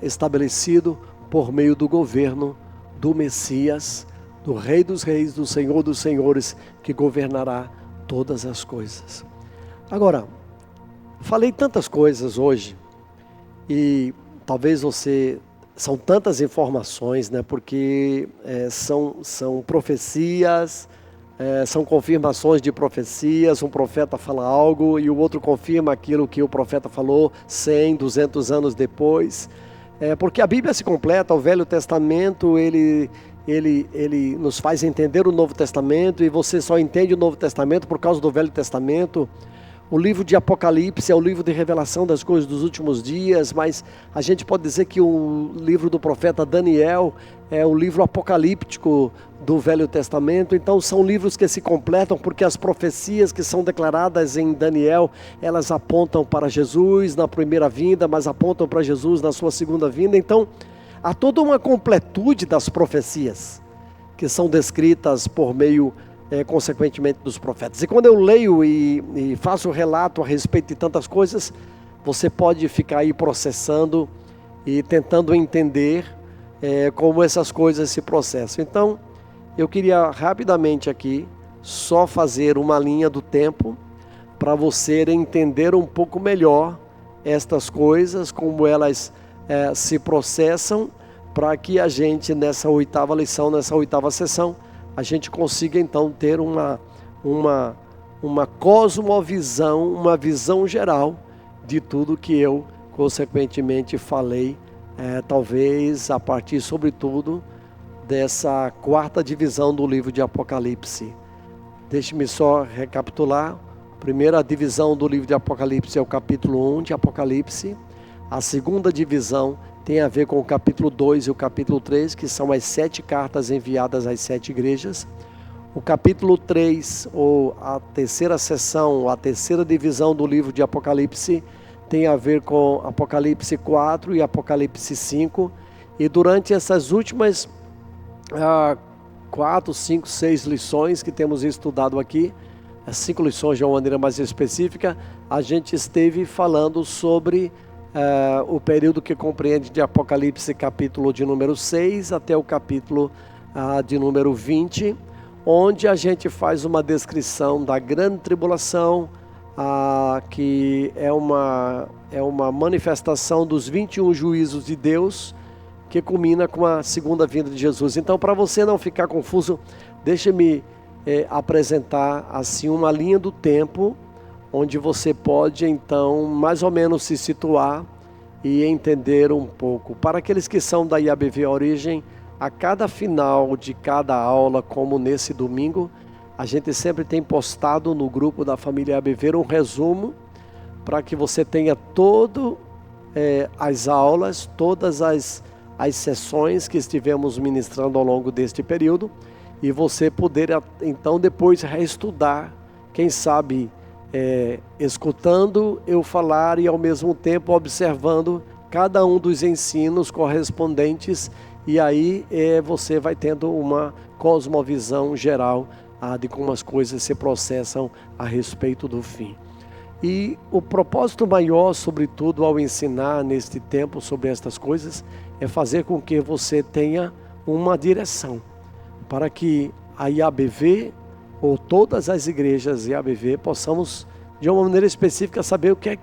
estabelecido por meio do governo do Messias, do Rei dos Reis, do Senhor dos Senhores, que governará todas as coisas. Agora, falei tantas coisas hoje, e talvez são tantas informações, né? Porque são profecias, são confirmações de profecias. Um profeta fala algo e o outro confirma aquilo que o profeta falou 100, 200 anos depois. porque a Bíblia se completa, o Velho Testamento, ele nos faz entender o Novo Testamento, e você só entende o Novo Testamento por causa do Velho Testamento. O livro de Apocalipse é o livro de revelação das coisas dos últimos dias, mas a gente pode dizer que o livro do profeta Daniel é o livro apocalíptico do Velho Testamento. Então são livros que se completam, porque as profecias que são declaradas em Daniel, elas apontam para Jesus na primeira vinda, mas apontam para Jesus na sua segunda vinda. Então há toda uma completude das profecias que são descritas por meio consequentemente dos profetas. E quando eu leio e faço relato a respeito de tantas coisas, você pode ficar aí processando e tentando entender como essas coisas se processam. Então, eu queria rapidamente aqui só fazer uma linha do tempo para você entender um pouco melhor estas coisas, como elas se processam, para que a gente nessa oitava lição, nessa oitava sessão, a gente consiga então ter uma cosmovisão, uma visão geral de tudo que eu consequentemente falei, talvez a partir sobretudo dessa quarta divisão do livro de Apocalipse. Deixe-me só recapitular. A primeira divisão do livro de Apocalipse é o capítulo 1 de Apocalipse. A segunda divisão tem a ver com o capítulo 2 e o capítulo 3, que são as 7 cartas enviadas às 7 igrejas. O capítulo 3, ou a terceira seção, a terceira divisão do livro de Apocalipse, tem a ver com Apocalipse 4 e Apocalipse 5. E durante essas últimas 4, 5, 6 lições que temos estudado aqui, as 5 lições de uma maneira mais específica, a gente esteve falando sobre o período que compreende de Apocalipse capítulo de número 6 até o capítulo de número 20, onde a gente faz uma descrição da grande tribulação, que é uma manifestação dos 21 juízos de Deus, que culmina com a segunda vinda de Jesus. Então, para você não ficar confuso, deixe-me apresentar assim uma linha do tempo, onde você pode então mais ou menos se situar e entender um pouco. Para aqueles que são da IABV Origem, a cada final de cada aula, como nesse domingo, a gente sempre tem postado no grupo da família IABV um resumo, para que você tenha todas as aulas, todas as sessões que estivemos ministrando ao longo deste período, e você poder então depois reestudar, quem sabe escutando eu falar e ao mesmo tempo observando cada um dos ensinos correspondentes, e aí você vai tendo uma cosmovisão geral de como as coisas se processam a respeito do fim. E o propósito maior, sobretudo ao ensinar neste tempo sobre estas coisas, é fazer com que você tenha uma direção, para que a IABV ou todas as igrejas IABV possamos de uma maneira específica saber o que é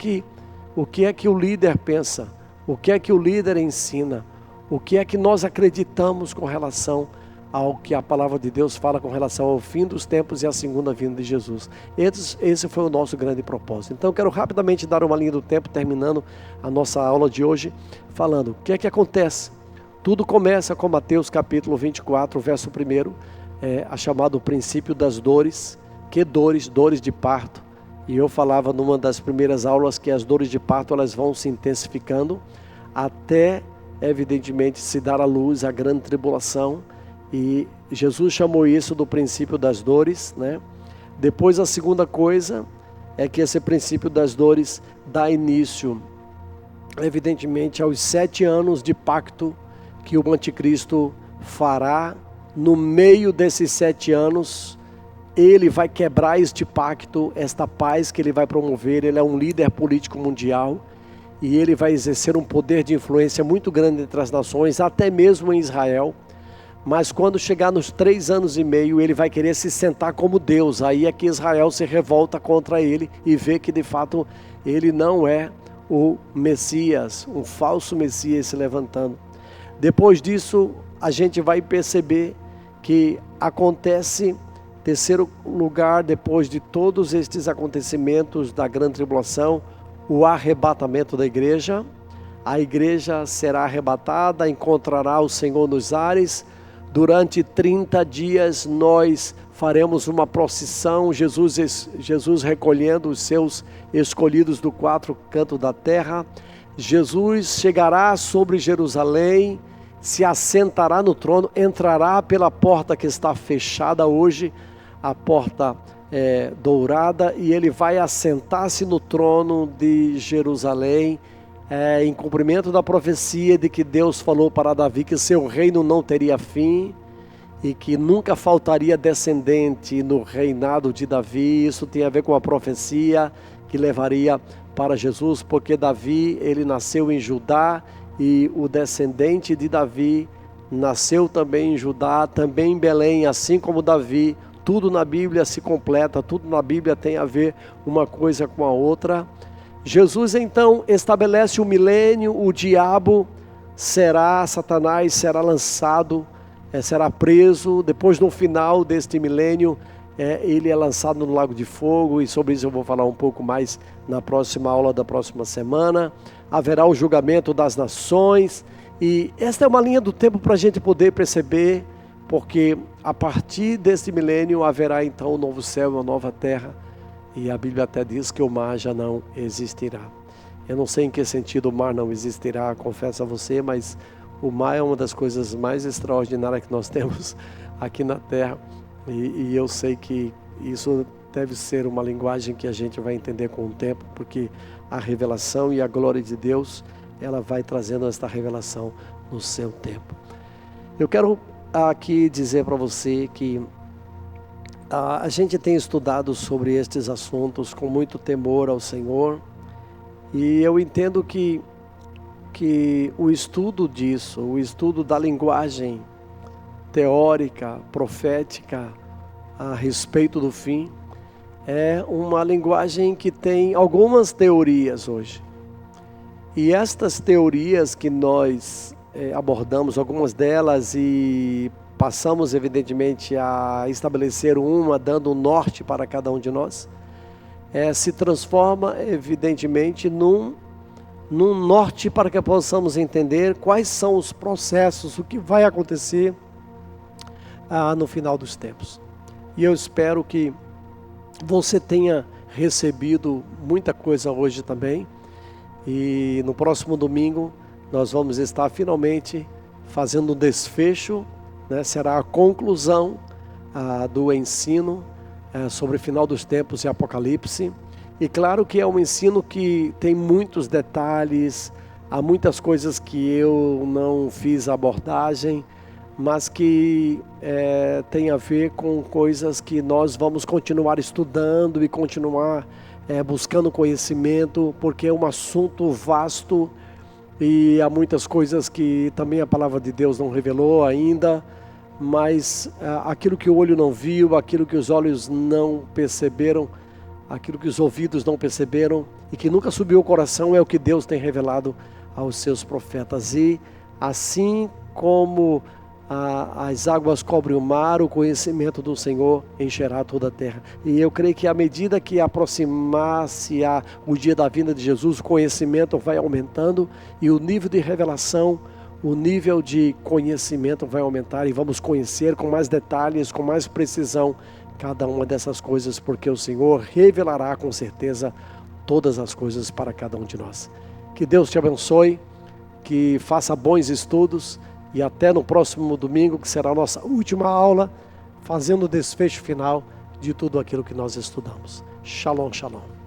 que o líder pensa, o que é que o líder ensina, o que é que nós acreditamos com relação ao que a palavra de Deus fala com relação ao fim dos tempos e à segunda vinda de Jesus. Esse foi o nosso grande propósito. Então eu quero rapidamente dar uma linha do tempo, terminando a nossa aula de hoje, falando o que é que acontece. Tudo começa com Mateus capítulo 24, verso 1, a chamado princípio das dores. Que dores? Dores de parto. E eu falava numa das primeiras aulas que as dores de parto elas vão se intensificando até, evidentemente, se dar à luz a grande tribulação. E Jesus chamou isso do princípio das dores, né? Depois a segunda coisa é que esse princípio das dores dá início, evidentemente, aos 7 anos de pacto que o anticristo fará. No meio desses 7 anos, ele vai quebrar este pacto, esta paz que ele vai promover. Ele é um líder político mundial e ele vai exercer um poder de influência muito grande entre as nações, até mesmo em Israel. Mas quando chegar nos 3 anos e meio, ele vai querer se sentar como Deus. Aí é que Israel se revolta contra ele e vê que de fato ele não é o Messias, um falso Messias se levantando. Depois disso, a gente vai perceber que acontece, terceiro lugar, depois de todos estes acontecimentos da grande tribulação, o arrebatamento da igreja. a igreja será arrebatada, encontrará o Senhor nos ares. Durante 30 dias nós faremos uma procissão, Jesus recolhendo os seus escolhidos do quatro cantos da terra. Jesus chegará sobre Jerusalém, se assentará no trono, entrará pela porta que está fechada hoje, a porta dourada, e ele vai assentar-se no trono de Jerusalém, em cumprimento da profecia de que Deus falou para Davi que seu reino não teria fim e que nunca faltaria descendente no reinado de Davi. Isso tem a ver com a profecia que levaria para Jesus, porque Davi, ele nasceu em Judá, e o descendente de Davi nasceu também em Judá, também em Belém, assim como Davi. Tudo na Bíblia se completa, tudo na Bíblia tem a ver uma coisa com a outra. Jesus então estabelece o milênio, o diabo Satanás será lançado, será preso. Depois, no final deste milênio, ele é lançado no lago de fogo, e sobre isso eu vou falar um pouco mais na próxima aula da próxima semana. Haverá o julgamento das nações, e esta é uma linha do tempo para a gente poder perceber, porque a partir deste milênio haverá então um novo céu e uma nova terra, e a Bíblia até diz que o mar já não existirá. Eu não sei em que sentido o mar não existirá, confesso a você, mas o mar é uma das coisas mais extraordinárias que nós temos aqui na terra, e eu sei que isso deve ser uma linguagem que a gente vai entender com o tempo, porque a revelação e a glória de Deus, ela vai trazendo esta revelação no seu tempo. Eu quero aqui dizer para você que a gente tem estudado sobre estes assuntos com muito temor ao Senhor, e eu entendo que o estudo disso, o estudo da linguagem teórica, profética a respeito do fim, é uma linguagem que tem algumas teorias hoje. E estas teorias que nós abordamos, algumas delas, e passamos evidentemente a estabelecer uma, dando um norte para cada um de nós, se transforma evidentemente num norte para que possamos entender quais são os processos, o que vai acontecer no final dos tempos. E eu espero que você tenha recebido muita coisa hoje também, e no próximo domingo nós vamos estar finalmente fazendo um desfecho, será a conclusão do ensino sobre o final dos tempos e Apocalipse. E claro que é um ensino que tem muitos detalhes, há muitas coisas que eu não fiz abordagem, mas que tem a ver com coisas que nós vamos continuar estudando e continuar buscando conhecimento, porque é um assunto vasto e há muitas coisas que também a palavra de Deus não revelou ainda, mas aquilo que o olho não viu, aquilo que os olhos não perceberam, aquilo que os ouvidos não perceberam e que nunca subiu ao coração, é o que Deus tem revelado aos seus profetas. E assim como as águas cobrem o mar, o conhecimento do Senhor encherá toda a terra. E eu creio que à medida que aproximar-se o dia da vinda de Jesus, o conhecimento vai aumentando e o nível de revelação, o nível de conhecimento vai aumentar, e vamos conhecer com mais detalhes, com mais precisão cada uma dessas coisas, porque o Senhor revelará com certeza todas as coisas para cada um de nós. Que Deus te abençoe, que faça bons estudos, e até no próximo domingo, que será a nossa última aula, fazendo o desfecho final de tudo aquilo que nós estudamos. Shalom, shalom.